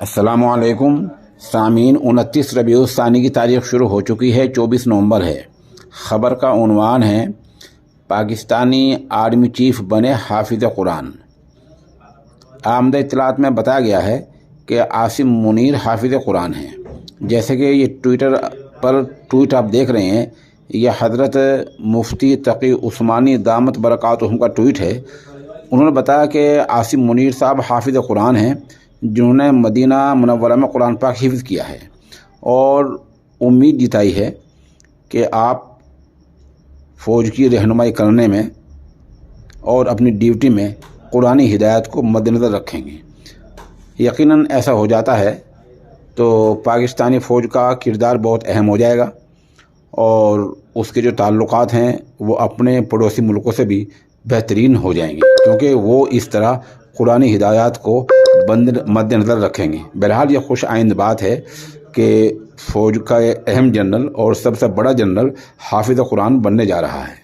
अस्सलामु अलैकुम सामीन। 29 रबीउ सानी की तारीख शुरू हो चुकी है, 24 नवंबर है। ख़बर का उन्वान है पाकिस्तानी आर्मी चीफ बने हाफिज़ कुरान। आमदा इत्तलात में बताया गया है कि आसिम मुनीर हाफिज़ कुरान हैं। जैसे कि ये ट्विटर पर ट्वीट आप देख रहे हैं, यह हज़रत मुफ्ती तकी उस्मानी दामत बरकातुहुम का ट्वीट है। उन्होंने बताया कि आसिम मुनीर साहब हाफिज़ कुरान हैं जिन्होंने मदीना मुनव्वरा में कुरान पाक हिफ्ज़ किया है और उम्मीद जताई है कि आप फ़ौज की रहनुमाई करने में और अपनी ड्यूटी में कुरानी हिदायत को मद्देनज़र रखेंगे। यकीनन ऐसा हो जाता है तो पाकिस्तानी फ़ौज का किरदार बहुत अहम हो जाएगा और उसके जो ताल्लुकात हैं वो अपने पड़ोसी मुल्कों से भी बेहतरीन हो जाएंगे, क्योंकि वो इस तरह कुरानी हिदायत को मद्देनज़र रखेंगे। बहरहाल यह खुश आइंद बात है कि फ़ौज का अहम जनरल और सबसे बड़ा जनरल हाफिज़ कुरान बनने जा रहा है।